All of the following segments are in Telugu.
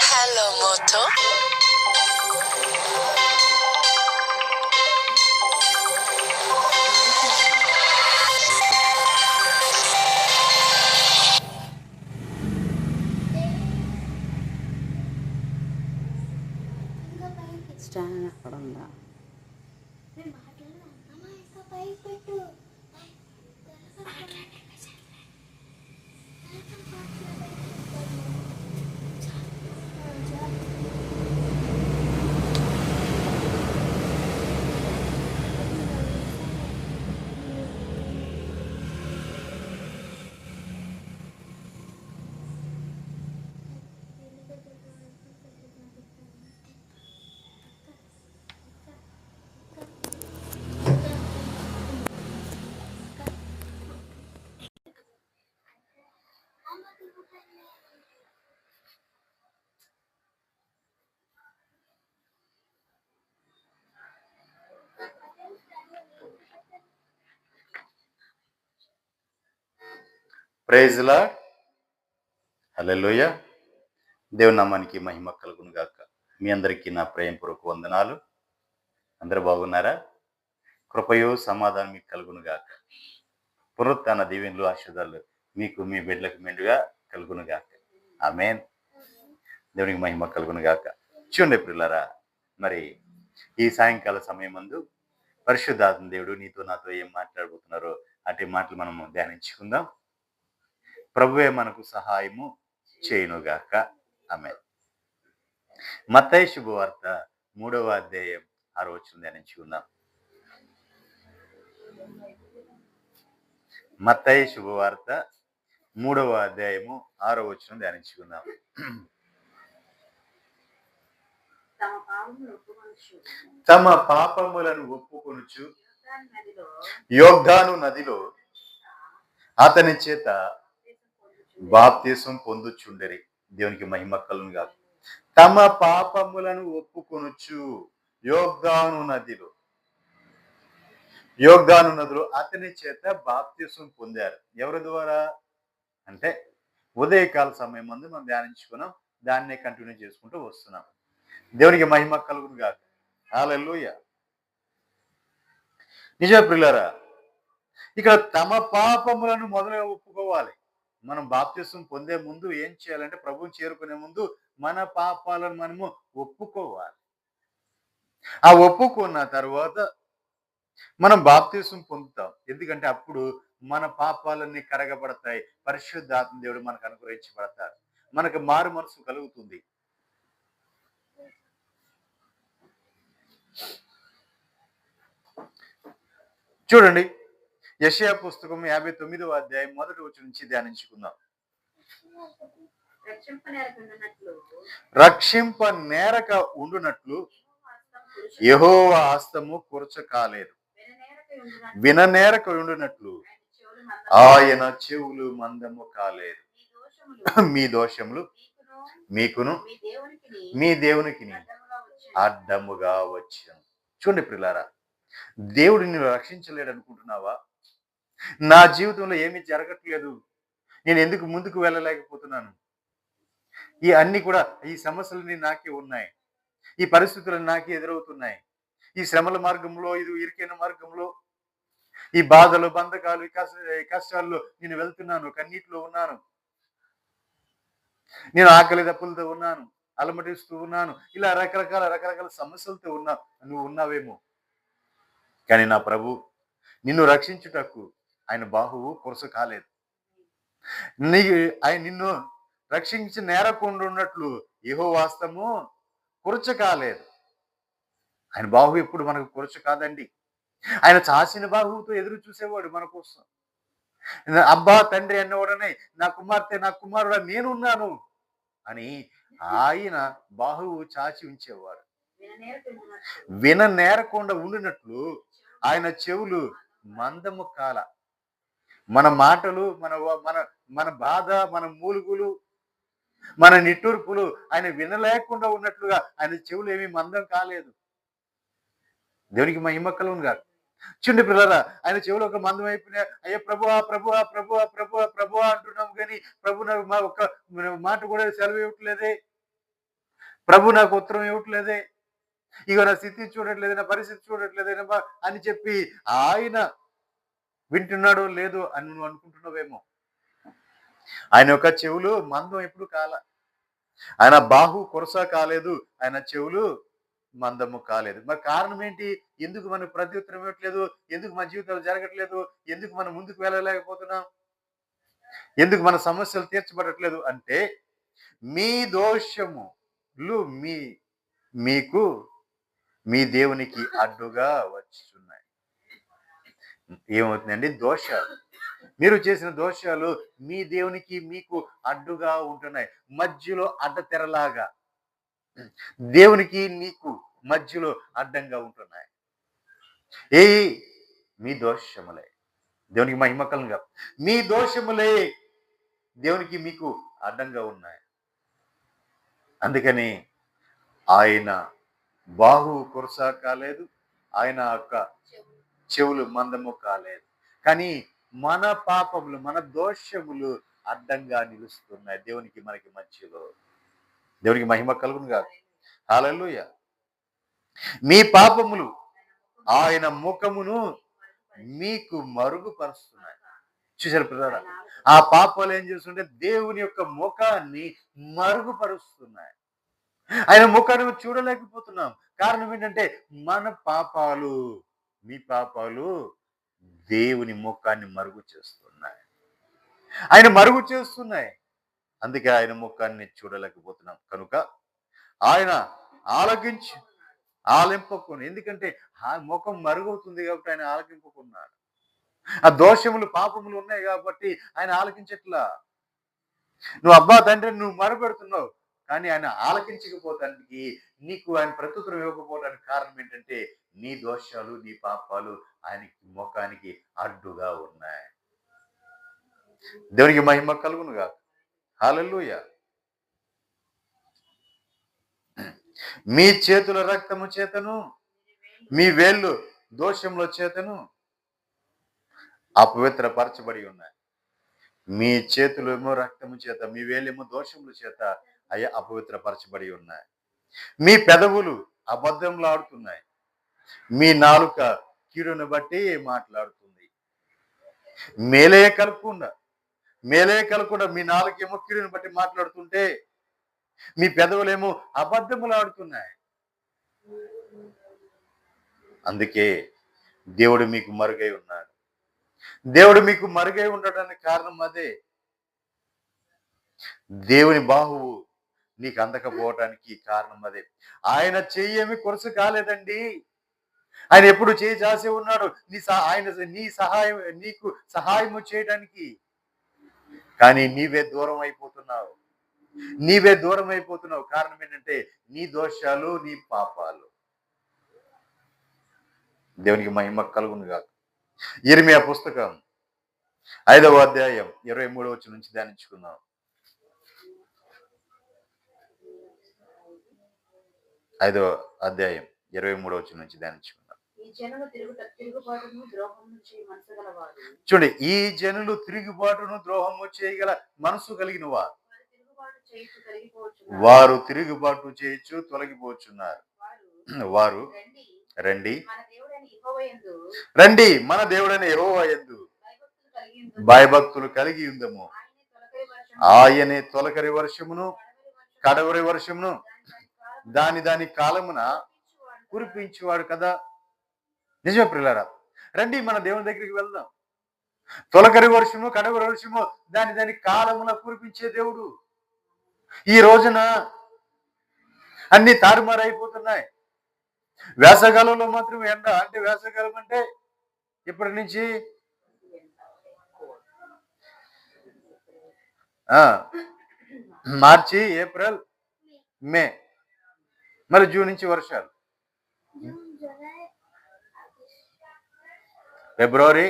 Hello Moto. స్టాండ్ అక్కడ ఉందా? Praise lord. హల్లెలూయా. దేవుని నామానికి మహిమ కలుగును గాక. మీ అందరికీ నా ప్రేమపూర్వక వందనాలు. అందరూ బాగున్నారా? కృపయో సమాధానం మీకు కలుగును గాక. పునరుత్థాన దీవెనలు ఆశీర్వాదాలు మీకు మీ బిడ్డలకు మెండుగా కలుగును గాక. ఆమేన్. దేవునికి మహిమ కలుగును గాక. చూడండి ప్రియులారా, మరి ఈ సాయంకాల సమయమందు పరిశుద్ధాత్మ దేవుడు నీతో నాతో ఏం మాట్లాడబోతున్నారో అటు మాటలు మనము ధ్యానించుకుందాం. ప్రభువే మనకు సహాయము చేయునుగాక. ఆమేన్. మత్తయి శుభవార్త 3వ అధ్యాయం 6వ వచనం ధ్యానించుకుందాం. మత్తయి శుభవార్త 3వ అధ్యాయము 6వ వచనం ధ్యానించుకుందాం. తమ పాపములను ఒప్పుకొనుచు యోర్దాను నదిలో అతని చేత బాప్తిసం పొందుచుండెరి. దేవునికి మహిమ కలుగును గాక. తమ పాపములను ఒప్పుకొనుచు యోర్దాను నదిలో అతని చేత బాప్తిసం పొందారు. ఎవరి ద్వారా అంటే ఉదయకాల సమయం మందు మనం ధ్యానించుకున్నాం. దాన్నే కంటిన్యూ చేసుకుంటూ వస్తున్నాం. దేవునికి మహిమ కలుగును గాక. హల్లెలూయా. నిజమే ప్రియులారా, ఇక్కడ తమ పాపములను మొదలుగా ఒప్పుకోవాలి. మనం బాప్తిసం పొందే ముందు ఏం చేయాలంటే, ప్రభువుని చేరుకునే ముందు మన పాపాలను మనము ఒప్పుకోవాలి. ఆ ఒప్పుకున్న తర్వాత మనం బాప్తిసం పొందుతాం. ఎందుకంటే అప్పుడు మన పాపాలన్నీ కడగబడతాయి. పరిశుద్ధాత్మ దేవుడు మనకు అనుగ్రహించబడతారు. మనకు మారు మనసు కలుగుతుంది. చూడండి, యెషయా పుస్తకం 59వ అధ్యాయం 1వ వచనం నుంచి ధ్యానించుకుందాం. రక్షింప నేరక ఉండునట్లు యెహోవా హస్తము కురచ కాలేదు, విననేరక ఉండునట్లు ఆయన చెవులు మందము కాలేదు. మీ దోషములు మీకును మీ దేవునికి అడ్డముగా వచ్చాను. చూడండి ప్రియులారా, దేవుడు నిన్ను రక్షించలేడు అనుకుంటున్నావా? నా జీవితంలో ఏమీ జరగట్లేదు, నేను ఎందుకు ముందుకు వెళ్ళలేకపోతున్నాను, ఈ అన్ని కూడా ఈ సమస్యలన్నీ నాకే ఉన్నాయి, ఈ పరిస్థితులు నాకే ఎదురవుతున్నాయి, ఈ శ్రమల మార్గంలో, ఇది ఇరుకైన మార్గంలో, ఈ బాధలు బంధకాలు కష్టాల్లో నేను వెళ్తున్నాను, కన్నీటిలో ఉన్నాను, నేను ఆకలి దప్పులతో ఉన్నాను, అలమటిస్తూ ఉన్నాను, ఇలా రకరకాల సమస్యలతో నువ్వు ఉన్నావేమో. కానీ నా ప్రభు నిన్ను రక్షించుటకు ఆయన బాహువు కురస కాలేదు. ఆయన నిన్ను రక్షించి నేరకుండా ఉన్నట్లు యెహోవా హస్తము కురచ కాలేదు. ఆయన బాహువు ఎప్పుడు మనకు కురచ కాదండి. ఆయన చాసిన బాహువుతో ఎదురు చూసేవాడు మన కోసం. అబ్బా తండ్రి అన్నవాడనే నా కుమార్తె నా కుమారుడా నేనున్నాను అని ఆయన బాహువు చాచి ఉంచేవాడు. విననేరకుండా ఉండినట్లు ఆయన చెవులు మందము కాల. మన మాటలు, మన బాధ, మన మూలుగులు, మన నిట్టూర్పులు ఆయన వినలేకుండా ఉన్నట్లుగా ఆయన చెవులు ఏమీ మందం కాలేదు. దేవునికి మహిమ కలుగును గాక. చూడండి పిల్లరా, ఆయన చెవులు ఒక మందం అయిపోయినాయి. అయ్యా ప్రభువా ప్రభువా ప్రభువా ప్రభువా ప్రభువా అంటున్నాం కానీ ప్రభు నాకు మా ఒక్క మాట కూడా సెలవు ఇవ్వట్లేదే, ప్రభు నాకు ఉత్తరం ఇవ్వట్లేదే, ఇక నా స్థితి చూడట్లేదు, నా పరిస్థితి చూడట్లేదేనమ్మా అని చెప్పి ఆయన వింటున్నాడో లేదో అని నువ్వు అనుకుంటున్నావేమో. ఆయన యొక్క చెవులు మందం ఎప్పుడు కాల, ఆయన బాహు కొరస కాలేదు, ఆయన చెవులు మందము కాలేదు. మరి కారణం ఏంటి? ఎందుకు మనకు ప్రత్యుత్తరం ఇవ్వట్లేదు? ఎందుకు మన జీవితాలు జరగట్లేదు? ఎందుకు మనం ముందుకు వెళ్ళలేకపోతున్నాం? ఎందుకు మన సమస్యలు తీర్చబడట్లేదు అంటే మీ దోషములు మీకు మీ దేవునికి అడ్డుగా వచ్చున్నాయి. ఏమవుతుందండి? దోషాలు, మీరు చేసిన దోషాలు మీ దేవునికి మీకు అడ్డుగా ఉంటున్నాయి. మధ్యలో అడ్డతెరలాగా దేవునికి నీకు మధ్యలో అడ్డంగా ఉంటున్నాయి. మీ దోషములే, దేవునికి మహిమ కలుగుగా, మీ దోషములే దేవునికి మీకు అడ్డంగా ఉన్నాయి. అందుకని ఆయన బాహు కొరస కాలేదు, ఆయన యొక్క చెవులు మందము కాలేదు. కానీ మన పాపములు, మన దోషములు అడ్డంగా నిలుస్తున్నాయి దేవునికి మనకి మధ్యలో. దేవునికి మహిమ కలుగునుగా. హల్లెలూయా. మీ పాపములు ఆయన ముఖమును మీకు మరుగుపరుస్తున్నాయి. చూశారు పిల్లరా, ఆ పాపాలు ఏం చేస్తుంటే దేవుని యొక్క ముఖాన్ని మరుగుపరుస్తున్నాయి. ఆయన ముఖాన్ని చూడలేకపోతున్నాం. కారణం ఏంటంటే మన పాపాలు, మీ పాపాలు దేవుని ముఖాన్ని మరుగు చేస్తున్నాయి. ఆయన మరుగు చేస్తున్నాయి. అందుకే ఆయన ముఖాన్ని చూడలేకపోతున్నాం. కనుక ఆయన ఆలింపకుని, ఎందుకంటే ఆ ముఖం మరుగవుతుంది కాబట్టి ఆయన ఆలకింపుకున్నాడు. ఆ దోషములు పాపములు ఉన్నాయి కాబట్టి ఆయన ఆలకించట్లా. నువ్వు అబ్బా తండ్రి నువ్వు మరపెడుతున్నావు, కానీ ఆయన ఆలకించకపోవటానికి, నీకు ఆయన ప్రత్యుత్తరం ఇవ్వకపోవడానికి కారణం ఏంటంటే నీ దోషాలు, నీ పాపాలు ఆయనకి ముఖానికి అడ్డుగా ఉన్నాయి. దేవునికి మహిమ కలుగునుగా. హల్లెలూయా. మీ చేతుల రక్తము చేతను, మీ వేళ్ళు దోషముల చేతను అపవిత్రపరచబడి ఉన్నాయి. మీ చేతులేమో రక్తము చేత, మీ వేలేమో దోషముల చేత అపవిత్రపరచబడి ఉన్నాయి. మీ పెదవులు అబద్ధంలో ఆడుతున్నాయి, మీ నాలుక కీడును బట్టి మాట్లాడుతుంది. మేలే కలగకుండా మీ నాలుకేమో కీడును బట్టి మాట్లాడుతుంటే మీ పెదవులేమో అబద్ధములు ఆడుతున్నాయి. అందుకే దేవుడు మీకు మరుగై ఉన్నాడు. దేవుడు మీకు మరుగై ఉండడానికి కారణం అదే. దేవుని బాహువు నీకు అందకపోవటానికి కారణం అదే. ఆయన చెయ్యి ఏమి కొరసు కాలేదండి. ఆయన ఎప్పుడు చేయి చాసే ఉన్నాడు నీకు సహాయము చేయడానికి. కానీ నీవే దూరం అయిపోతున్నావు. కారణం ఏంటంటే నీ దోషాలు, నీ పాపాలు. దేవునికి మహిమ కలుగును గాక. యిర్మీయా పుస్తకం 5వ అధ్యాయం 23వ వచనం నుంచి ధ్యానించుకుందాం. 5వ అధ్యాయం 23వ వచనం నుంచి ధ్యానించుకుందాం. చూడండి, ఈ జనులు తిరుగుబాటును ద్రోహము చేయగల మనసు కలిగిన వారు తిరుగుబాటు చేయొచ్చు తొలగిపోచున్నారు. వారు రండి మన దేవుడైన యెహోవా యందు భయభక్తులు కలిగి ఉందము. ఆయనే తొలకరి వర్షమును కడవరి వర్షమును దాని కాలమున కురిపించేవాడు కదా. నిజమే ప్రియులారా, రండి మన దేవుని దగ్గరికి వెళ్దాం. తొలకరి వర్షము కడవరి వర్షము దాని కాలమున కురిపించే దేవుడు. ఈ రోజున అన్ని తారుమారైపోతున్నాయి. వేసవకాలంలో మాత్రం ఎండ, అంటే వేసవకాలం అంటే ఇప్పటి నుంచి మార్చి, ఏప్రిల్, మే, మరి జూన్ నుంచి వర్షాలు, ఫిబ్రవరి,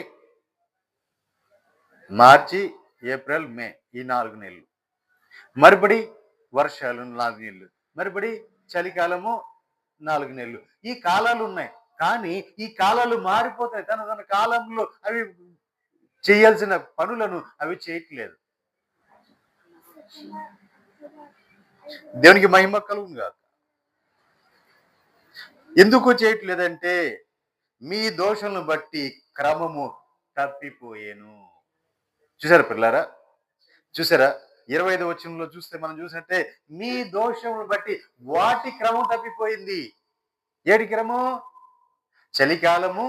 మార్చి, ఏప్రిల్, మే, ఈ 4 నెలలు. మరిపడి వర్షాలు 4 నెలలు, మరిపడి చలికాలము 4 నెలలు. ఈ కాలాలు ఉన్నాయి. కానీ ఈ కాలాలు మారిపోతాయి. తన కాలంలో అవి చేయాల్సిన పనులను అవి చేయట్లేదు. దేవునికి మహిమ కలుగును గాక. ఎందుకు చేయట్లేదంటే మీ దోషులను బట్టి క్రమము తప్పిపోయేను. చూసారా పిల్లారా? చూసారా? 25వ వచనంలో చూస్తే మనం చూసినట్టే మీ దోషమును బట్టి వాటి క్రమం తప్పిపోయింది. ఏటి క్రమం? చలికాలము,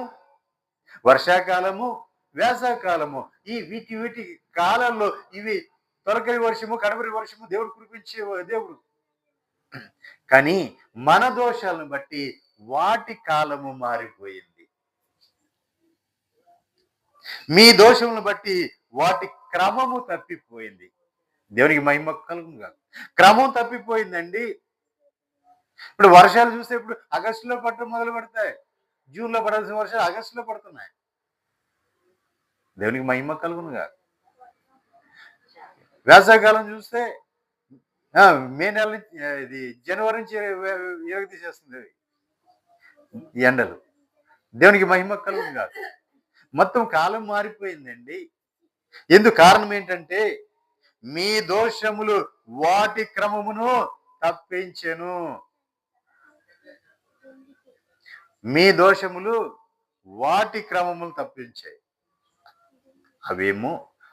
వర్షాకాలము, వేసవకాలము. వీటి కాలంలో ఇవి తొలకరి వర్షము, కడవరి వర్షము దేవుడు కురిపించే దేవుడు. కానీ మన దోషాలను బట్టి వాటి కాలము మారిపోయింది. మీ దోషములను బట్టి వాటి క్రమము తప్పిపోయింది. దేవునికి మహిమ కలుగును గాక. క్రమం తప్పిపోయిందండి. ఇప్పుడు వర్షాలు చూస్తే ఇప్పుడు ఆగస్టులో పడటం మొదలు పెడతాయి. జూన్లో పడాల్సిన వర్షాలు ఆగస్టులో పడుతున్నాయి. దేవునికి మహిమ కలుగును గాక. వేసవికాలం చూస్తే మే నెల నుంచి ఇది జనవరి నుంచి తీసేస్తుంది ఈ ఎండలు. దేవునికి మహిమ కలుగును గాక. మొత్తం కాలం మారిపోయిందండి. ఎందుకు కారణం ఏంటంటే మీ దోషములు వాటి క్రమమును తప్పించెను. మీ దోషములు వాటి క్రమమును తప్పించాయి. అవేమో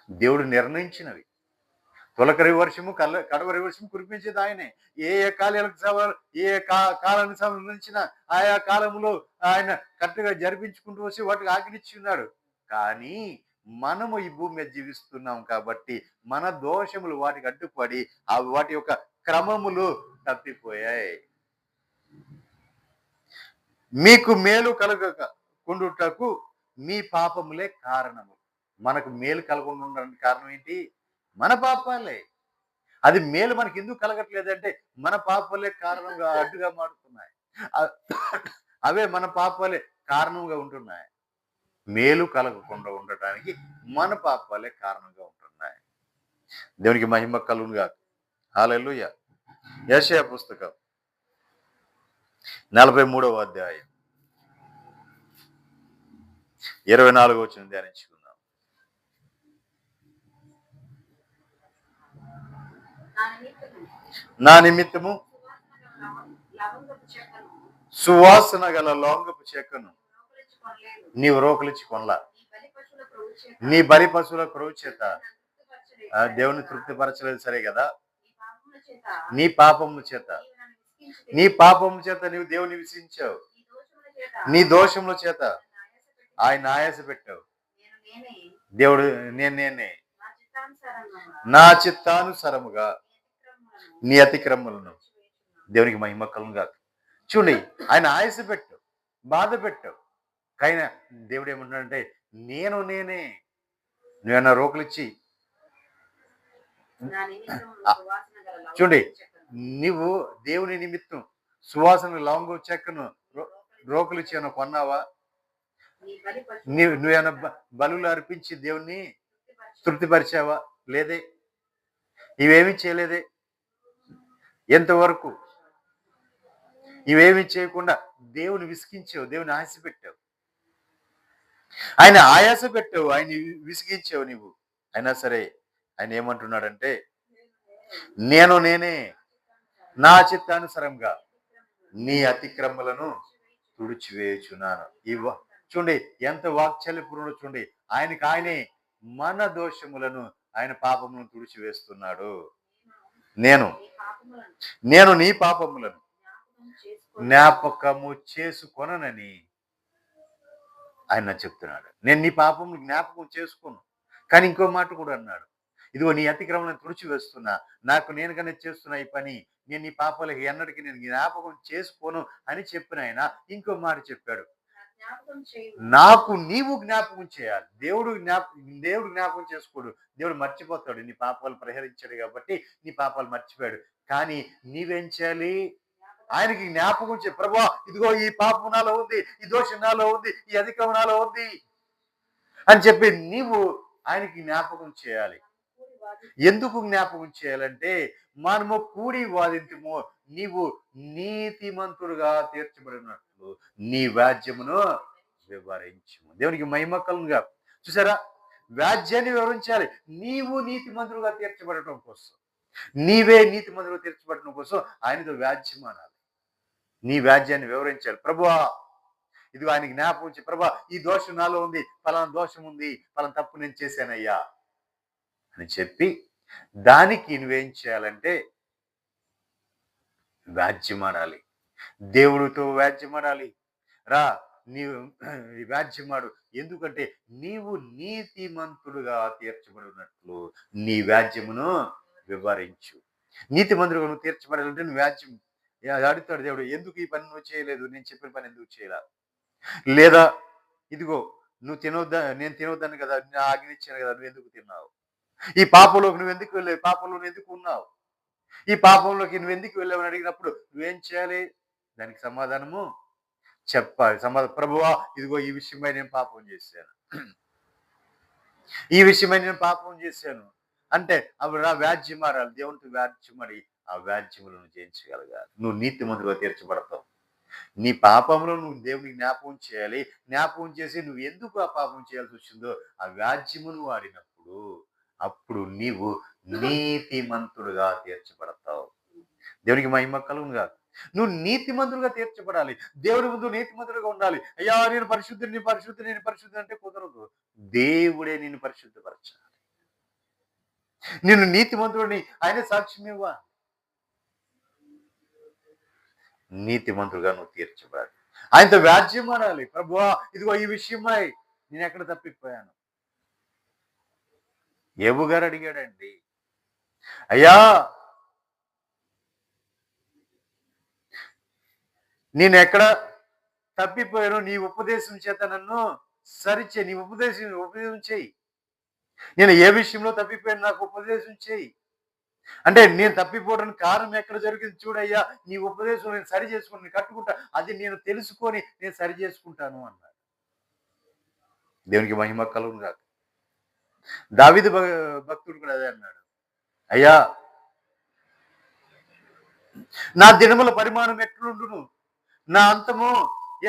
దేవుడు నిర్ణయించినవి. తొలకరి వర్షము, కడవరి వర్షము కురిపించేది ఆయనే. ఏ కాలానికి సంబంధించిన ఆయా కాలంలో ఆయన కరెక్ట్గా జరిపించుకుంటూ వచ్చి వాటికి ఆజ్ఞించి ఉన్నాడు. కానీ మనము ఈ భూమి మీద జీవిస్తున్నాం కాబట్టి మన దోషములు వాటికి అడ్డుపడి వాటి యొక్క క్రమములు తప్పిపోయాయి. మీకు మేలు కలగకుండుటకు మీ పాపములే కారణము. మనకు మేలు కలగకుండా ఉండడానికి కారణం ఏంటి? మన పాపాలే. అది మేలు మనకి ఎందుకు కలగట్లేదంటే మన పాపాలే కారణంగా అడ్డుగా మారుతున్నాయి. అవే మన పాపాలే కారణంగా ఉంటున్నాయి. మేలు కలగకుండా ఉండటానికి మన పాపాలే కారణంగా ఉంటున్నాయి. దేవునికి మహిమ కలుగును గాక. హల్లెలూయా. యెషయా పుస్తకం 43వ అధ్యాయం 24వ వచనం ధ్యానించుకుందాం. నా నిమిత్తము సువాసన గల లవంగపు చెక్కను నీవు రోకలిచ్చి కొనలా. నీ బలి పశువుల క్రొవ్వు చేత దేవుని తృప్తిపరచలేదు, సరే కదా. నీ పాపము చేత నీవు దేవుని విసిగించావు. నీ దోషముల చేత ఆయన ఆయాస పెట్టావు. దేవుడు నేనే నా చిత్తానుసారముగా నీ అతిక్రమములను. దేవునికి మహిమ కలుగును గాక. చూడండి, ఆయన ఆయాస పెట్టావు, బాధ పెట్టావు. కానీ దేవుడు ఏమంటున్నాడంటే నేనే. నువ్వేమన్నా రోకలిచ్చి చూడండి, నువ్వు దేవుని నిమిత్తం సువాసన లవంగ చెక్కను రోకలిచ్చి ఏమైనా కొన్నావా? నువ్వేమైనా బలులు అర్పించి దేవుణ్ణి తృప్తిపరిచావా? లేదే. ఇవేమీ చేయలేదే. ఎంతవరకు ఇవేమీ చేయకుండా దేవుని విసిగించావు, దేవుని ఆశ పెట్టావు, ఆయన ఆయాస పెట్టావు, ఆయన విసిగించావు నువ్వు. అయినా సరే ఆయన ఏమంటున్నాడంటే నేనే నా చిత్తానుసారంగా నీ అతిక్రమలను తుడిచివేయుచున్నాను. చూడండి ఎంత వాక్చాల్యపూర్ణుడు. చూడండి, ఆయనే మన దోషములను, ఆయన పాపములను తుడిచివేస్తున్నాడు. నేను నీ పాపములను జ్ఞాపకము చేసుకొననని ఆయన చెప్తున్నాడు. నేను నీ పాపములు జ్ఞాపకం చేసుకోను. కానీ ఇంకో మాట కూడా అన్నాడు, ఇదిగో నీ అతిక్రమలను తుడిచివేస్తున్నా, నేను కన్నా చేస్తున్నా ఈ పని, నేను నీ పాపాలకి ఎన్నటికీ నేను జ్ఞాపకం చేసుకోను అని చెప్పిన ఆయన ఇంకో మాట చెప్పాడు, నాకు నీవు జ్ఞాపకం చేయాలి. దేవుడు జ్ఞాపకం చేసుకోడు. దేవుడు మర్చిపోతాడు. నీ పాపాలు పరిహరించాడు కాబట్టి నీ పాపాలు మర్చిపోయాడు. కానీ నీవేం చేయాలి? ఆయనకి జ్ఞాపకం చేయ. ప్రభువా, ఇదిగో ఈ పాపం నాలో ఉంది, ఈ దోషం నాలో ఉంది, ఈ అధికం నాలో ఉంది అని చెప్పి నీవు ఆయనకి జ్ఞాపకం చేయాలి. ఎందుకు జ్ఞాపకం చేయాలంటే మనము కూడి వాదింతుము, నీవు నీతిమంతుడుగా తీర్చబడినట్లు నీ వ్యాజ్యమును వివరించుము. దేవునికి మహిమ కలుగునుగా. చూసారా, వ్యాజ్యాన్ని వివరించాలి. నీవు నీతిమంతుడుగా తీర్చబడటం కోసం, నీవే నీతిమంతుడుగా తీర్చబడటం కోసం ఆయనతో వ్యాజ్యం అనాలి. నీ వ్యాజ్యాన్ని వివరించాలి. ప్రభువా, ఇదిగో ఆయన జ్ఞాపకం ఉంచి, ప్రభా ఈ దోషం నాలో ఉంది, పలానా దోషం ఉంది, పలానా తప్పు నేను చేశానయ్యా అని చెప్పి దానికి నువ్వేం చేయాలంటే వ్యాజ్యమాడాలి. దేవుడితో వ్యాజ్యమాడాలి. రా, నీవు వ్యాజ్యమాడు. ఎందుకంటే నీవు నీతిమంతుడుగా తీర్చబడినట్లు నీ వ్యాజ్యమును వివరించు. నీతిమంతుడుగా నువ్వు తీర్చబడాలంటే నువ్వు వ్యాజ్యం అడుగుతాడు దేవుడు, ఎందుకు ఈ పని నువ్వు చేయలేదు, నేను చెప్పిన పని ఎందుకు చేయలా? లేదా ఇదిగో నువ్వు నేను తినొద్దాను కదా, నా ఆజ్ఞ ఇచ్చాను కదా, నువ్వు ఎందుకు తిన్నావు? ఈ పాపంలోకి నువ్వు ఎందుకు వెళ్ళావు? పాపంలో నువ్వు ఎందుకు ఉన్నావు? ఈ పాపంలోకి నువ్వు ఎందుకు వెళ్ళావు అని అడిగినప్పుడు నువ్వేం చేయాలి? దానికి సమాధానము చెప్పాలి. ప్రభువా, ఇదిగో ఈ విషయమై నేను పాపం చేశాను, ఈ విషయమై నేను పాపం చేశాను అంటే అప్పుడు నా వ్యాజ్యమాడాలి. దేవునితో వ్యాజ్యమడి ఆ వ్యాజ్యములను జయించగలగాలి. నువ్వు నీతిమంతుడుగా తీర్చబడతావు. నీ పాపంలో నువ్వు దేవునికి జ్ఞాపకం చేయాలి. జ్ఞాపకం చేసి నువ్వు ఎందుకు ఆ పాపం చేయాల్సి వచ్చిందో ఆ వ్యాజ్యమును వాడినప్పుడు అప్పుడు నీవు నీతిమంతుడుగా తీర్చబడతావు. దేవునికి మహిమ కలుగునుగా. నువ్వు నీతిమంతుడుగా తీర్చబడాలి. దేవుడి ముందు నీతిమంతుడుగా ఉండాలి. అయ్యా నేను పరిశుద్ధుని, నేను పరిశుద్ధుని, నేను పరిశుద్ధి అంటే కుదరదు. దేవుడే నిన్ను పరిశుద్ధపరచాలి. నేను నీతిమంతుడిని ఆయన సాక్ష్యం ఇవ్వాలి. నీతిమంతుడుగా నువ్వు తీర్చబడాలి. ఆయనతో వ్యాజ్యం అనాలి. ప్రభువా, ఇదిగో ఈ విషయమై నేను ఎక్కడ తప్పిపోయాను. యోబు గారు అడిగాడండి, అయ్యా నేను ఎక్కడ తప్పిపోయాను, నీ ఉపదేశం చేత నన్ను సరిచే, నీ ఉపదేశం చేయి. నేను ఏ విషయంలో తప్పిపోయాను నాకు ఉపదేశం చేయి అంటే, నేను తప్పిపోవడానికి కారణం ఎక్కడ జరిగింది చూడయ్యా, నీ ఉపదేశం నేను సరి చేసుకుని నేను కట్టుకుంటా, అది నేను తెలుసుకొని నేను సరి చేసుకుంటాను అన్నాడు. దేవునికి మహిమ కలుగును గాక. దావీదు భక్తుడు కూడా అదే అన్నాడు, అయ్యా నా దినముల పరిమాణం ఎట్లుండును, నా అంతము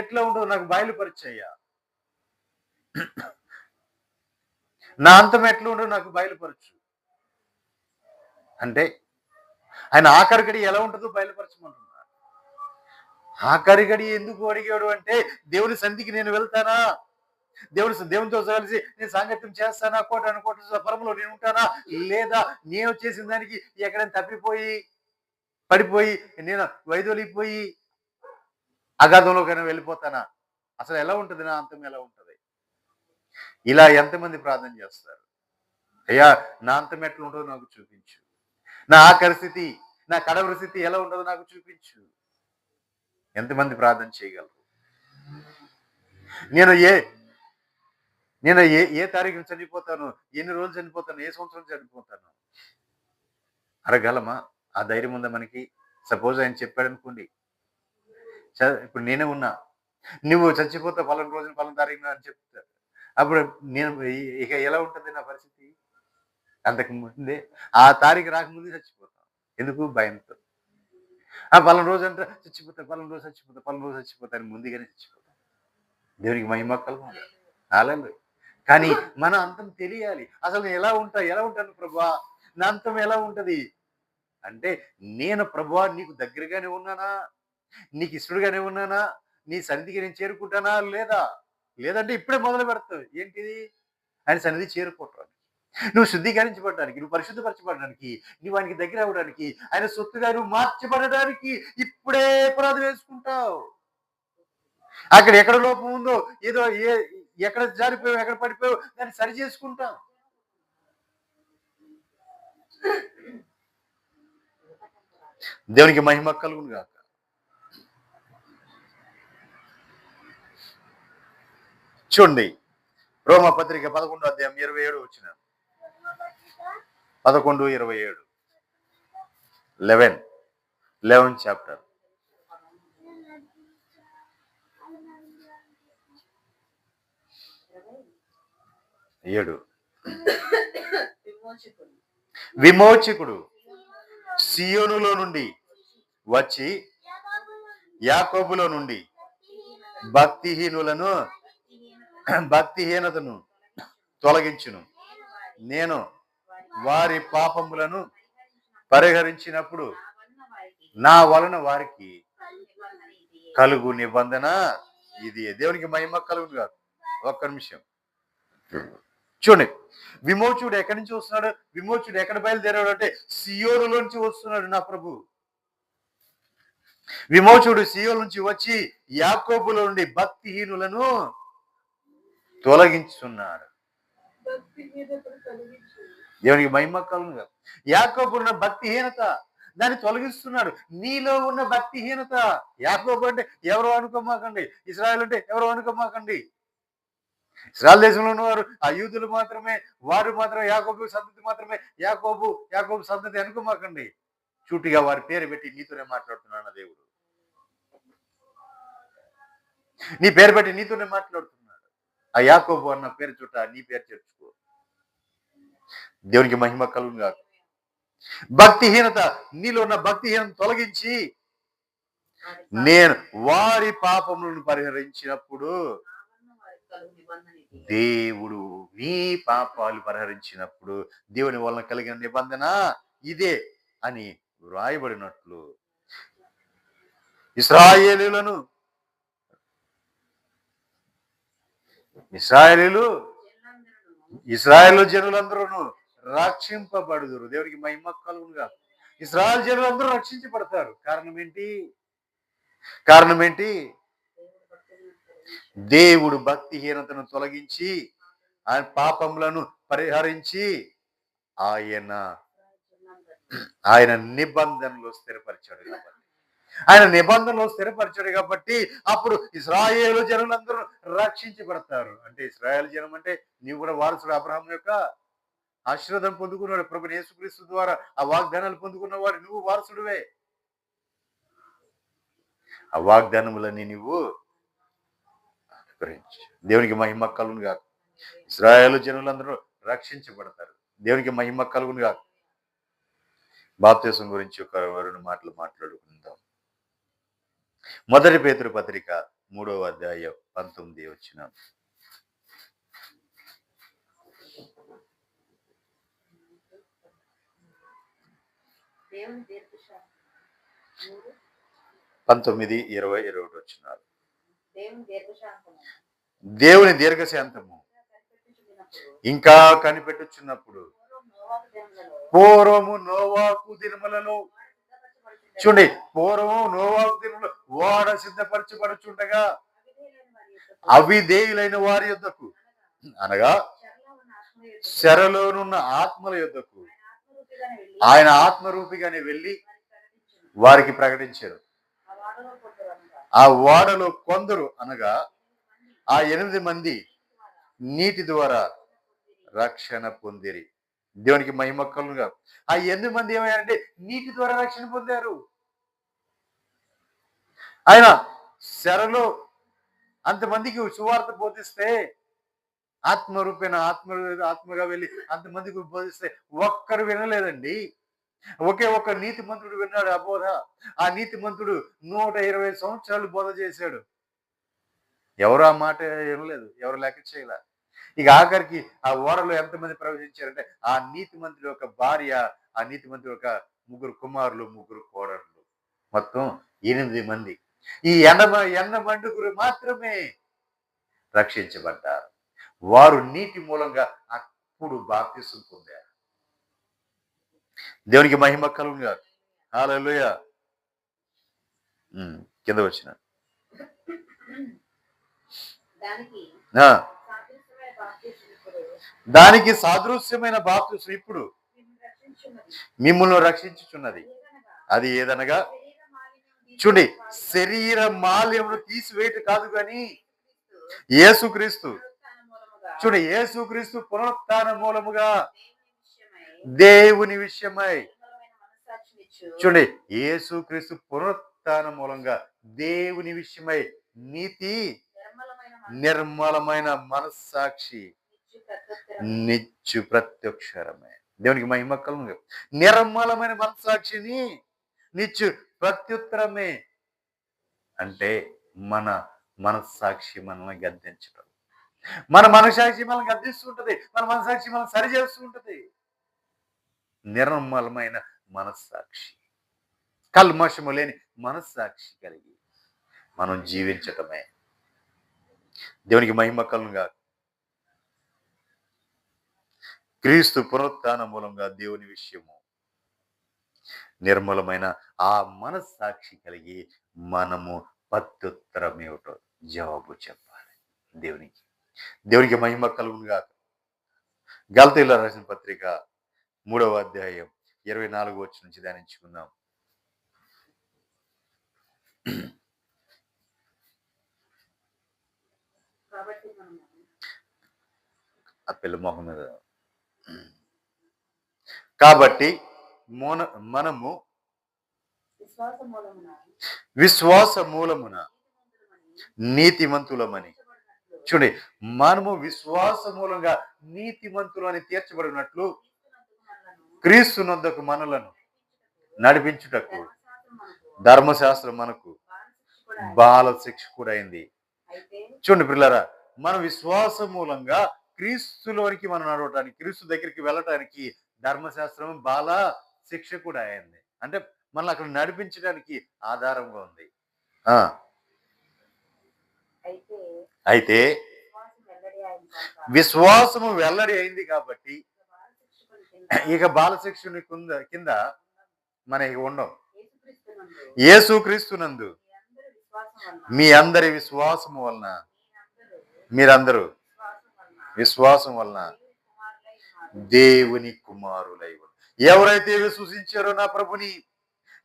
ఎట్లా ఉండదు నాకు బయలుపరచయ్యా. నా అంతం ఎట్లా ఉండదు నాకు బయలుపరచు అంటే ఆయన ఆఖరి గడి ఎలా ఉంటుందో బయలుపరచమంటున్నాడు. ఆఖరి గడి ఎందుకు అడిగాడు అంటే, దేవుని సన్నిధికి నేను వెళ్తానా, దేవునితో కలిసి నేను సాంగత్యం చేస్తానా, కోట పరములో నేను ఉంటానా, లేదా నేను చేసిన దానికి ఎక్కడైనా తప్పిపోయి పడిపోయి నేను వైదొలిగిపోయి అగాధంలోకైనా వెళ్ళిపోతానా, అసలు ఎలా ఉంటుంది, నా అంతం ఎలా ఉంటుంది? ఇలా ఎంతమంది ప్రార్థన చేస్తారు? అయ్యా నా అంతం ఎట్లా ఉంటుందో నాకు చూపించు, నా ఆఖరి స్థితి, నా కడవరి స్థితి ఎలా ఉండదో నాకు చూపించు. ఎంతమంది ప్రార్థన చేయగలరు? నేను ఏ తారీఖున చనిపోతాను, ఎన్ని రోజులు చనిపోతాను, ఏ సంవత్సరం చనిపోతాను అడగలమా? ఆ ధైర్యం ఉందా మనకి? సపోజ్ ఆయన చెప్పాడు అనుకోండి, ఇప్పుడు నేనే ఉన్నా, నువ్వు చచ్చిపోతా పలానా రోజున పలానా తారీఖున అని చెప్తారు. అప్పుడు నేను ఇక ఎలా ఉంటుంది నా పరిస్థితి? అంతకు ముందే ఆ తారీఖు రాకముందే చచ్చిపోతాం. ఎందుకు? భయంతో. పలానా రోజు అంటే చచ్చిపోతా, పలానా రోజు చచ్చిపోతా, పలానా రోజు చచ్చిపోతాను, ముందుగానే చచ్చిపోతాం. దేవునికి మహిమ కలుగును. హల్లెలూయా. కానీ మన అంతం తెలియాలి. అసలు నేను ఎలా ఉంటాను ప్రభువా, నా అంతం ఎలా ఉంటది అంటే, నేను ప్రభువా నీకు దగ్గరగానే ఉన్నానా, నీకు ఇష్టడుగానే ఉన్నానా, నీ సన్నిధికి నేను చేరుకుంటానా లేదంటే ఇప్పుడే మొదలు పెడతావు. ఏంటిది? ఆయన సన్నిధి చేరుకోవటానికి, నువ్వు శుద్ధీకరించబడడానికి, నువ్వు పరిశుద్ధపరచబడడానికి, నువ్వు ఆయనకి దగ్గర అవ్వడానికి, ఆయన సొత్తుగా నువ్వు మార్చబడడానికి ఇప్పుడే పునాది వేసుకుంటావు. అక్కడ ఎక్కడ లోపం ఉందో, ఏదో ఎక్కడ జారిపోయావు, ఎక్కడ పడిపోయావు, దాన్ని సరి చేసుకుంటాం. దేవునికి మహిమ కలుగును గాక. చూడండి, రోమపత్రిక 11వ అధ్యాయం 27 వచ్చిన 11:27 11 చాప్టర్ 7. విమోచకుడు సియోనులో నుండి వచ్చి యాకోబులో నుండి భక్తిహీనతను తొలగించును. నేను వారి పాపములను పరిహరించినప్పుడు నా వలన వారికి కలుగు నిబంధన ఇది. దేవునికి మహిమ కలుగును కాదు. ఒక్క నిమిషం చూడండి, విమోచకుడు ఎక్కడి నుంచి వస్తున్నాడు? విమోచకుడు ఎక్కడ బయలుదేరాడు అంటే సియోనులోంచి వస్తున్నాడు నా ప్రభు. విమోచకుడు సియోను నుంచి వచ్చి యాకోబులో నుండి భక్తిహీనులను తొలగించున్నాడు. దేవునికి మహిమ కలుగును కాదు. యాకోబు ఉన్న భక్తిహీనత దాన్ని తొలగిస్తున్నాడు. నీలో ఉన్న భక్తిహీనత, యాకోబు అంటే ఎవరో అనుకోమాకండి, ఇశ్రాయేల్ అంటే ఎవరో అనుకోమాకండి. ఇశ్రాయేల్ దేశంలో ఉన్నవారు ఆ యూదులు మాత్రమే, వారు మాత్రమే, యాకోబు సంతతి మాత్రమే, యాకోబు సంతతి అనుకోమాకండి. చూటిగా వారి పేరు పెట్టి నీతోనే మాట్లాడుతున్నాను దేవుడు. నీ పేరు పెట్టి నీతోనే మాట్లాడుతున్నాడు. ఆ యాకోబు అన్న పేరు చుట్ట నీ పేరు చేర్చుకో. దేవునికి మహిమ కలుగును గాక. భక్తిహీనత, నీలో ఉన్న భక్తిహీనత తొలగించి నేను వారి పాపములను పరిహరించినప్పుడు, దేవుడు నీ పాపాలు పరిహరించినప్పుడు దేవుని వలన కలిగిన నిబంధన ఇదే అని వ్రాయబడినట్లు ఇశ్రాయేలు జనులందరూ రక్షింపబడుదురు. దేవునికి మహిమ కలుగును గాక. ఇశ్రాయేలు జనులందరూ రక్షించబడతారు. కారణం ఏంటి? దేవుడు భక్తిహీనతను తొలగించి ఆయన పాపములను పరిహరించి ఆయన నిబంధనలో స్థిరపరిచాడు కాబట్టి అప్పుడు ఇశ్రాయేలు జనులందరూ రక్షించబడతారు. అంటే ఇశ్రాయేలు జనం అంటే నీవు కూడా వారసుడు, అబ్రహాం యొక్క ఆశీర్వాదం పొందుకున్నాడు. ప్రభువైన యేసుక్రీస్తు ద్వారా ఆ వాగ్దానాలు పొందుకున్న వాడు నువ్వు వారసుడివే. ఆ వాగ్దానములన్నీ నువ్వు అనుగ్రహించు. దేవునికి మహిమ కలుగును గాక. ఇశ్రాయేలు జనులందరూ రక్షించబడతారు. దేవునికి మహిమ కలుగును గాక. బాప్తిసం గురించి ఒక 2 మాటలు మాట్లాడుకుందాం. 1 పేతురు పత్రిక 3వ అధ్యాయం 19 వచనం. దేవుని దీర్ఘశాంతము 19, 20, 21 వచనాలు. దేవుని దీర్ఘశాంతము ఇంకా కనిపెట్టుచున్నప్పుడు పూర్వము నోవాకు దినములలో, చూడండి, పూర్వము నోవాకు దినములలో ఓడ సిద్ధపరచబడుచుండగా అవిధేయులైన వారి యొద్దకు, అనగా చెరలోనున్న ఆత్మల యొద్దకు ఆయన ఆత్మరూపిగానే వెళ్ళి వారికి ప్రకటించారు. ఆ ఓడలో కొందరు, అనగా ఆ 8 మంది నీటి ద్వారా రక్షణ పొందిరి. దేవునికి మహిమ కలుగును గాక. ఆ 8 మంది ఏమయ్యారంటే నీటి ద్వారా రక్షణ పొందారు. ఆయన శరలో అంతమందికి సువార్త బోధిస్తే, ఆత్మగా వెళ్ళి అంతమందికి బోధిస్తే ఒక్కరు వినలేదండి. ఒక్క నీతిమంతుడు విన్నాడు ఆ బోధ. ఆ నీతిమంతుడు 120 సంవత్సరాలు బోధ చేశాడు. ఎవరు ఆ మాట వినలేదు, ఎవరు లెక్క చేయలే. ఇక ఆఖరికి ఆ ఓడలో ఎంతమంది ప్రవేశించారంటే ఆ నీతిమంతుడి యొక్క భార్య, ఆ నీతిమంతుడి యొక్క 3 కుమారులు, 3 కోడళ్ళు, మొత్తం 8 మంది. ఈ 8 మండుగురు మాత్రమే రక్షించబడ్డారు. వారు నీటి మూలంగా అప్పుడు బాప్తిసం పొందారు. దేవునికి మహిమ కలుగును గాక. హల్లెలూయా. కింద వచ్చిన దానికి సాదృశ్యమైన బాప్తిసం ఇప్పుడు మిమ్ములను రక్షించుచున్నది. అది ఏదనగా, చూడండి, శరీర మాల్యమును తీసివేయట కాదు కానీ యేసుక్రీస్తు, చూడండి, యేసుక్రీస్తు పునరుత్థాన మూలముగా దేవుని విషయమై, చూడండి, యేసుక్రీస్తు పునరుత్థాన మూలంగా దేవుని విషయమై నీతి నిర్మలమైన మనస్సాక్షి నిత్యు ప్రత్యక్షరమే. దేవునికి మహిమ కలుగును. నిర్మలమైన మనస్సాక్షిని నిచ్చు ప్రత్యుత్తరమే అంటే మన మనస్సాక్షి మనల్ని గద్దించడం. మన మనసాక్షి మనల్ని గద్దిస్తూ ఉంటది. మన మనసాక్షి మనం సరి చేస్తూ ఉంటది. నిర్మలమైన మనస్సాక్షి, కల్మషము లేని మనస్సాక్షి కలిగి మనం జీవించటమే. దేవునికి మహిమ కలుగునుగాక. క్రీస్తు పునరుత్థాన మూలంగా దేవుని విషయము నిర్మలమైన ఆ మనస్సాక్షి కలిగి మనము ప్రత్యుత్తరం ఏమిటో జవాబు చెప్పాలి దేవునికి. దేవునికి మహిమ కలుగునుగాక. గలతీయులకు రాసిన పత్రిక 3వ అధ్యాయం 24వ వచనం నుంచి ధ్యానించుకుందాం. కాబట్టి మనము ఆ పిల్ల మొహం మీద. కాబట్టి మనము విశ్వాస మూలమున విశ్వాస మూలమున నీతిమంతులమని. చూడండి, మనము విశ్వాస మూలంగా నీతిమంతులు అని తీర్చబడినట్లు క్రీస్తునందుకు మనలను నడిపించుటకు ధర్మశాస్త్రం మనకు బాల శిక్ష కూడా అయింది. చూడండి పిల్లరా, మన విశ్వాస మూలంగా క్రీస్తులోనికి మనం నడవటానికి, క్రీస్తు దగ్గరికి వెళ్ళటానికి ధర్మశాస్త్రం బాల శిక్ష కూడా అయింది. అంటే మనల్ని అక్కడ నడిపించడానికి ఆధారంగా ఉంది. అయితే విశ్వాసము వెల్లడి అయింది కాబట్టి ఇక బాలశిక్షుని కింద మనకి ఉండం. యేసుక్రీస్తునందు మీ అందరి విశ్వాసము వలన, మీరందరూ విశ్వాసం వలన దేవుని కుమారులై ఉన్నారు. ఎవరైతే విశ్వసించారో నా ప్రభుని,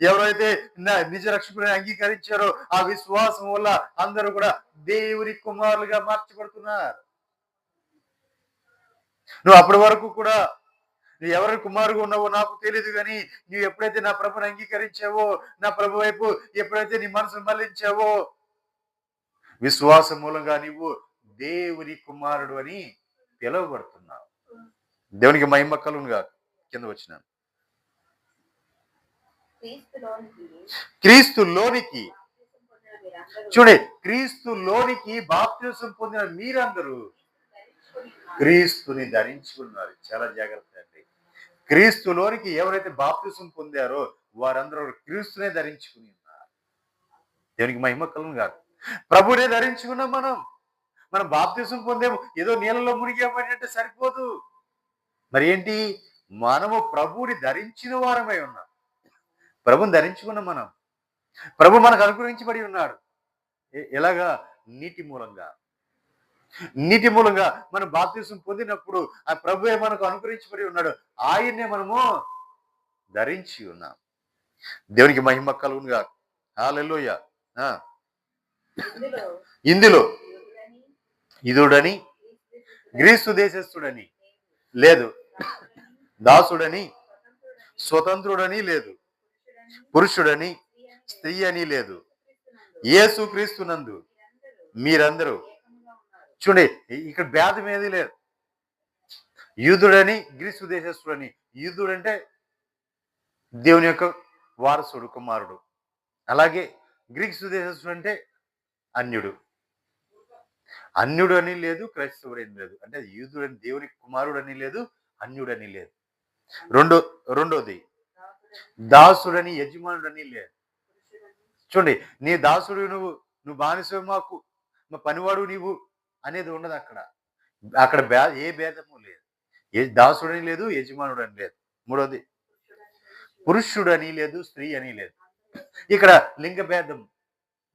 ఎవరైతే నా నిజ రక్షకుని అంగీకరించారో ఆ విశ్వాసం వల్ల అందరూ కూడా దేవుని కుమారులుగా మార్చబడుతున్నారు. నువ్వు అప్పటి వరకు కూడా నువ్వు ఎవరి కుమారుగా ఉన్నావో నాకు తెలియదు, కానీ నువ్వు ఎప్పుడైతే నా ప్రభుని అంగీకరించావో, నా ప్రభు వైపు ఎప్పుడైతే నీ మనసును మళ్లించావో, విశ్వాసం మూలంగా నువ్వు దేవుని కుమారుడు అని పిలువబడుతున్నావు. దేవునికి మహిమ కలుగునుగాక. కింద వచ్చినాను. క్రీస్తులోనికి చూడే, క్రీస్తులోనికి బాప్తిసం పొందిన మీరందరూ క్రీస్తుని ధరించుకున్నారు. చాలా జాగ్రత్త అండి. క్రీస్తులోనికి ఎవరైతే బాప్తిసం పొందారో వారందరూ క్రీస్తునే ధరించుకుని ఉన్నారు. దేవునికి మహిమ కలుగునుగాక. ప్రభునే ధరించుకున్నాం. మనం బాప్తిసం పొందేము, ఏదో నీళ్ళలో మునిగామంటే సరిపోదు. మరి ఏంటి? మనము ప్రభుని ధరించిన వారమై ఉన్నాం. ప్రభుని ధరించుకున్నాం మనం. ప్రభు మనకు అనుగ్రహించబడి ఉన్నాడు. ఎలాగా? నీటి మూలంగా. నీటి మూలంగా మనం బాప్తిసం పొందినప్పుడు ఆ ప్రభువే మనకు అనుగ్రహించబడి ఉన్నాడు. ఆయన్నే మనము ధరించి ఉన్నాం. దేవునికి మహిమ కలుగునుగాక. హల్లెలూయా. ఇందులో యూదుడని గ్రీసు దేశస్థుడని లేదు, దాసుడని స్వతంత్రుడని లేదు, పురుషుడని స్త్రీ అని లేదు, యేసుక్రీస్తునందు మీరందరూ. చూడండి, ఇక్కడ భేదం ఏది లేదు. యూదుడని గ్రీసు దేశస్థుడని. యూదుడు అంటే దేవుని యొక్క వారసుడు, కుమారుడు. అలాగే గ్రీసు దేశస్థుడు అంటే అన్యుడు. అన్యుడు అని లేదు, క్రైస్తవుడు అని లేదు. అంటే యూదుడని దేవుని కుమారుడు అని లేదు, అన్యుడని లేదు. రెండోది దాసుడని యజమానుడని లేదు. చూడండి, నీ దాసుడు నువ్వు బానిస, మాకు మా పనివాడు నీవు అనేది ఉండదు అక్కడ ఏ భేదము లేదు. దాసుడని లేదు, యజమానుడు అని లేదు. మూడోది పురుషుడని లేదు, స్త్రీ అని లేదు. ఇక్కడ లింగ భేదం,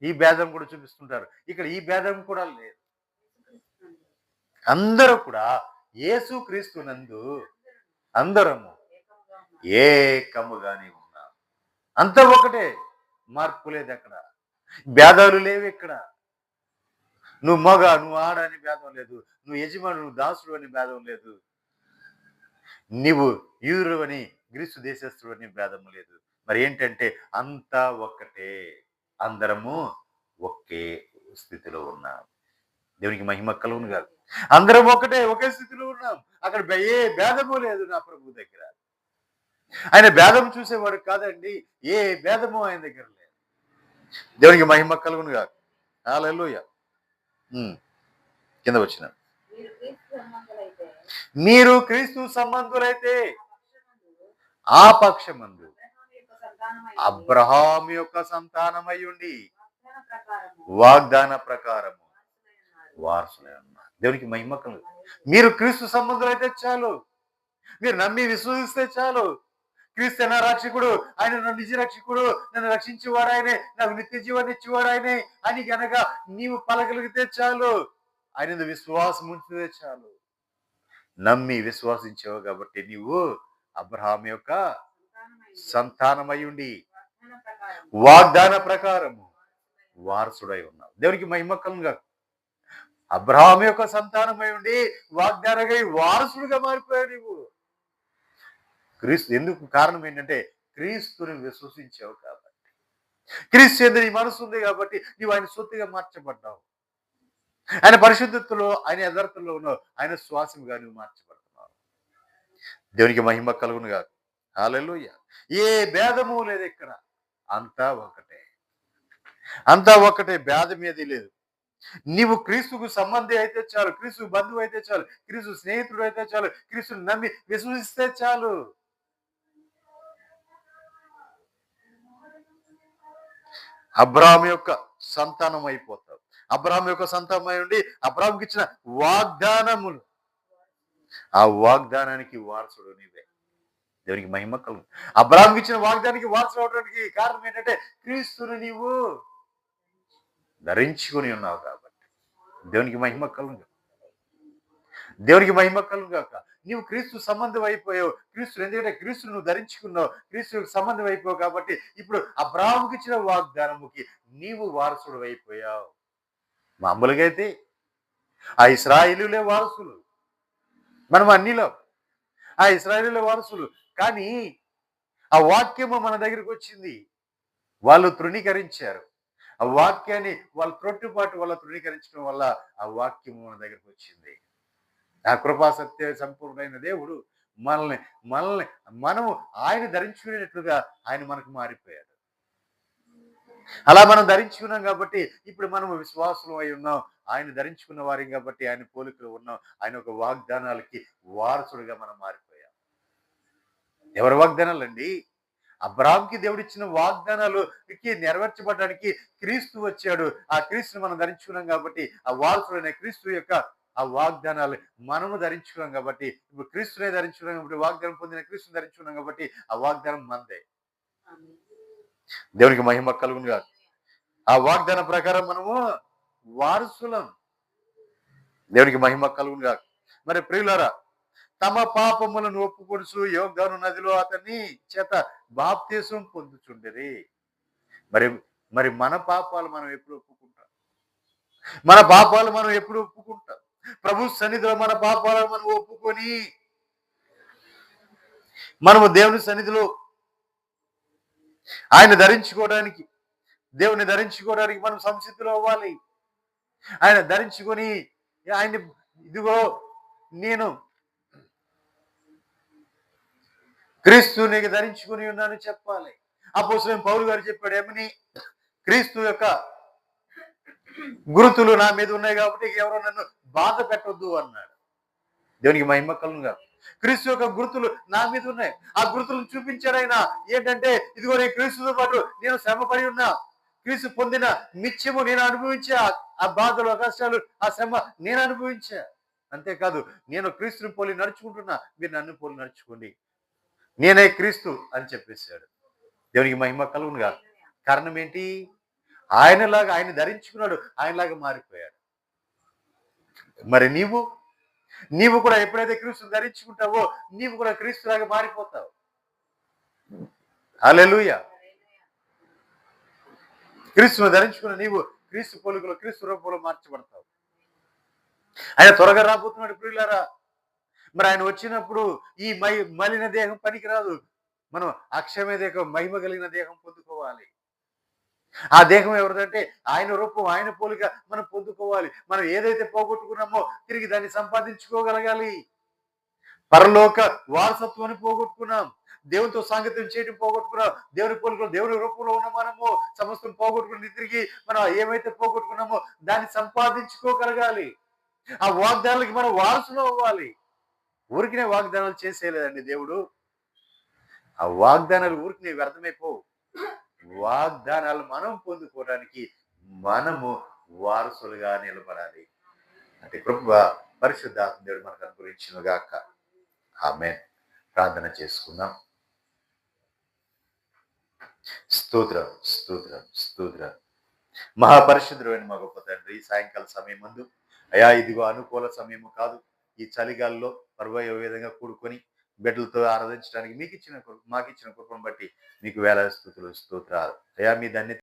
ఈ భేదం కూడా చూపిస్తుంటారు. ఇక్కడ ఈ భేదం కూడా లేదు. అందరూ కూడా యేసుక్రీస్తునందు అందరము ఏకముగానే ఉన్నాం. అంతా ఒకటే, మార్పు లేదు. అక్కడ భేదాలు లేవు. ఇక్కడ నువ్వు మగ, నువ్వు ఆడ అని భేదం లేదు. నువ్వు యజమాను, నువ్వు దాసుడు అని భేదం లేదు. నువ్వు యూదుడు అని గ్రీసు దేశస్థుడు అని భేదం లేదు. మరి ఏంటంటే అంతా ఒక్కటే, అందరము ఒకే స్థితిలో ఉన్నాం. దేవునికి మహిమ కలుగును కాదు. అందరం ఒకటే, ఒకే స్థితిలో ఉన్నాం. అక్కడ ఏ భేదము లేదు నా ప్రభు దగ్గర. ఆయన భేదం చూసేవాడు కాదండి. ఏ భేదము ఆయన దగ్గర లేదు. దేవునికి మహిమ కలుగును కాదు. హల్లెలూయా. కింద వచ్చిన మీరు క్రీస్తు సంబంధులైతే మీరు క్రీస్తు సంబంధులైతే ఆ పక్షమందు అబ్రహాం యొక్క సంతానమై ఉండి వాగ్దాన ప్రకారము వారసులై ఉన్నారు. దేవునికి మహిమ కలుగు. మీరు క్రీస్తు సంబంధులైతే చాలు. మీరు నమ్మి విశ్వసిస్తే చాలు. క్రీస్తు నా రక్షకుడు, ఆయన నా నిజ రక్షకుడు, నన్ను రక్షించేవాడు ఆయనే, నాకు నిత్య జీవాన్ని ఇచ్చేవాడు ఆయనే అని గనక నీవు పలకలిగితే చాలు. ఆయన విశ్వాసం ఉంచితే చాలు. నమ్మి విశ్వాసించావు కాబట్టి నీవు అబ్రహాం యొక్క సంతానమై ఉండి వాగ్దాన ప్రకారము వారసుడై ఉన్నావు. దేవునికి మహిమ కలుగుగా. అబ్రహాం యొక్క సంతానమై ఉండి వాగ్దానమై వారసుడుగా మారిపోయావు నీవు. క్రీస్తు ఎందుకు కారణం ఏంటంటే క్రీస్తుని విశ్వసించావు కాబట్టి. క్రీస్తు యందు నీ మనసు ఉంది కాబట్టి నీవు ఆయన సొత్తుగా మార్చబడ్డావు. ఆయన పరిశుద్ధతలో, ఆయన యథార్థంలో ఉన్నావు. ఆయన శ్వాసముగా నువ్వు మార్చబడుతున్నావు. దేవునికి మహిమ కలుగును కాదు. హల్లెలూయా. ఏ భేదము లేదు ఇక్కడ. అంతా ఒకటే, అంతా ఒకటే. భేదం ఏది లేదు. నీవు క్రీస్తుకు సంబంధి అయితే చాలు, క్రీస్తు బంధువు అయితే చాలు, క్రీస్తు స్నేహితుడు అయితే చాలు, క్రీస్తుని నమ్మి విశ్వసిస్తే చాలు. అబ్రహాం యొక్క సంతానం అయిపోతావు. అబ్రహాం యొక్క సంతానమై ఉండి అబ్రహాంకి ఇచ్చిన వాగ్దానములు, ఆ వాగ్దానానికి వారసుడు నీవే. దేవునికి మహిమ కలుగు. అబ్రహాంకి ఇచ్చిన వాగ్దానానికి వారసుడు అవడానికి కారణం ఏంటంటే క్రీస్తుని నీవు ధరించుకొని ఉన్నావు కాబట్టి. దేవునికి మహిమ కలుగు. దేవునికి మహిమ కలుగు కాక. నీవు క్రీస్తు సంబంధం అయిపోయావు. క్రీస్తు ఎందుకంటే క్రీస్తు నువ్వు ధరించుకున్నావు, క్రీస్తు సంబంధం అయిపోయావు కాబట్టి ఇప్పుడు అబ్రహాముకి ఇచ్చిన వాగ్దానముకి నీవు వారసుడు అయిపోయావు. మామూలుగా అయితే ఆ ఇశ్రాయేలులే వారసులు, మనం అన్నిలో ఆ ఇశ్రాయేలులే వారసులు. కానీ ఆ వాక్యము మన దగ్గరికి వచ్చింది, వాళ్ళు తృణీకరించారు. ఆ వాక్యాన్ని వాళ్ళ త్రొట్టుపాటు వల్ల తృణీకరించడం వల్ల ఆ వాక్యము మన దగ్గరికి వచ్చింది. ఆ కృపా సత్య సంపూర్ణమైన దేవుడు మనల్ని మనల్ని మనము ఆయన ధరించుకునేటట్లుగా ఆయన మనకు మారిపోయాడు. అలా మనం ధరించుకున్నాం కాబట్టి ఇప్పుడు మనం విశ్వాసులు అయి ఉన్నాం. ఆయన ధరించుకున్న వారి కాబట్టి ఆయన పోలికలు ఉన్నాం. ఆయన ఒక వాగ్దానాలకి వారసుడిగా మనం మారిపోయాం. ఎవరి వాగ్దానాలండి? అబ్రహాంకి దేవుడిచ్చిన వాగ్దానాలకి నెరవేర్చబడడానికి క్రీస్తు వచ్చాడు. ఆ క్రీస్తుని మనం ధరించుకున్నాం కాబట్టి ఆ వారసుడైన క్రీస్తు యొక్క ఆ వాగ్దానాలు మనము ధరించుకున్నాం కాబట్టి ఇప్పుడు క్రీస్తునే ధరించుకున్నాం కాబట్టి, వాగ్దానం పొందిన క్రీస్తుని ధరించుకున్నాం కాబట్టి ఆ వాగ్దానం మనదే. దేవునికి మహిమ కలుగును కాదు. ఆ వాగ్దానం ప్రకారం మనము వారసులం. దేవునికి మహిమ కలుగును కాదు. మరి ప్రియులారా, తమ పాపములను ఒప్పుకొనుచు యోర్దాను నదిలో అతన్ని చేత బాప్తీసం పొందుచుండిరి. మరి మరి మన పాపాలు మనం ఎప్పుడు ఒప్పుకుంటాం? మన పాపాలు మనం ఎప్పుడు ఒప్పుకుంటాం? ప్రభు సన్నిధిలో మన పాపాలను మనం ఒప్పుకొని మనము దేవుని సన్నిధిలో ఆయన ధరించుకోవడానికి, దేవుని ధరించుకోవడానికి మనం సంసిద్ధులు అవ్వాలి. ఆయన ధరించుకొని ఆయన ఇదిగో నేను క్రీస్తుని ధరించుకుని ఉన్నాను చెప్పాలి. అపోస్తలుడైన పౌలు గారు చెప్పాడు ఏమని? క్రీస్తు యొక్క గురుతులు నా మీద ఉన్నాయి కాబట్టి ఎవరో నన్ను బాధ పెట్టొద్దు అన్నాడు. దేవునికి మహిమ కలుగును గాక. క్రీస్తు యొక్క గుర్తులు నా మీద ఉన్నాయి. ఆ గుర్తులను చూపించాడు ఆయన. ఏంటంటే ఇదిగో నేను క్రీస్తుతో పాటు నేను శ్రమ పడి ఉన్నా, క్రీస్తు పొందిన నిత్యము నేను అనుభవించా, ఆ బాధలు, ఆ కష్టాలు, ఆ శ్రమ నేను అనుభవించా. అంతేకాదు నేను క్రీస్తుని పోలి నడుచుకుంటున్నా, మీరు నన్ను పోలి నడుచుకోండి, నేనే క్రీస్తు అని చెప్పేశాడు. దేవునికి మహిమ కలుగును గాక. కారణం ఏంటి? ఆయనలాగా ఆయన ధరించుకున్నాడు, ఆయనలాగా మారిపోయాడు. మరి నీవు కూడా ఎప్పుడైతే క్రీస్తుని ధరించుకుంటావో నీవు కూడా క్రీస్తులాగా మారిపోతావు. హల్లెలూయా. క్రీస్తుని ధరించుకున్న నీవు క్రీస్తు పోలికలో, క్రీస్తు రూపంలో మార్చబడతావు. ఆయన త్వరగా రాబోతున్నాడు ప్రియులారా. మరి ఆయన వచ్చినప్పుడు ఈ మలిన దేహం పనికిరాదు. మనం అక్షయమైన దేహం, మహిమ కలిగిన దేహం పొందుకోవాలి. ఆ దేహం ఎవరిదంటే ఆయన రూపం, ఆయన పోలిక మనం పొందుకోవాలి. మనం ఏదైతే పోగొట్టుకున్నామో తిరిగి దాన్ని సంపాదించుకోగలగాలి. పరలోక వారసత్వాన్ని పోగొట్టుకున్నాం. దేవునితో సాంగత్యం చేయడం పోగొట్టుకున్నాం. దేవుని పోలికలో, దేవుని రూపంలో ఉన్న మనము సమస్తం పోగొట్టుకుని తిరిగి మనం ఏమైతే పోగొట్టుకున్నామో దాన్ని సంపాదించుకోగలగాలి. ఆ వాగ్దానాలకి మనం వారసులు అవ్వాలి. ఊరికినే వాగ్దానాలు చేసేయలేదండి దేవుడు. ఆ వాగ్దానాలు ఊరికినే వ్యర్థమైపోవు. వాగ్దానాలు మనం పొందుకోవడానికి మనము వారసులుగా నిలబడాలి. అంటే కృప పరిశుద్ధాత్మ దేవుడు మనకు అనుగ్రహించును గాక. ఆమేన్. ప్రార్థన చేసుకుందాం. స్తోత్రం, స్తోత్రం, స్తోత్రం. మహాపరిశుద్ధుడైన మా గొప్ప తండ్రి, ఈ సాయంకాల సమయం ముందు అయా ఇదిగో అనుకూల సమయము కాదు. ఈ చలిగాల్లో పర్వయ విధంగా కూడుకొని బిడ్డలతో ఆరాధించడానికి మాకిచ్చిన కృపను బట్టి మీకు వేల స్తుతులు, స్తోత్రాలు. అయా మీ ధన్యత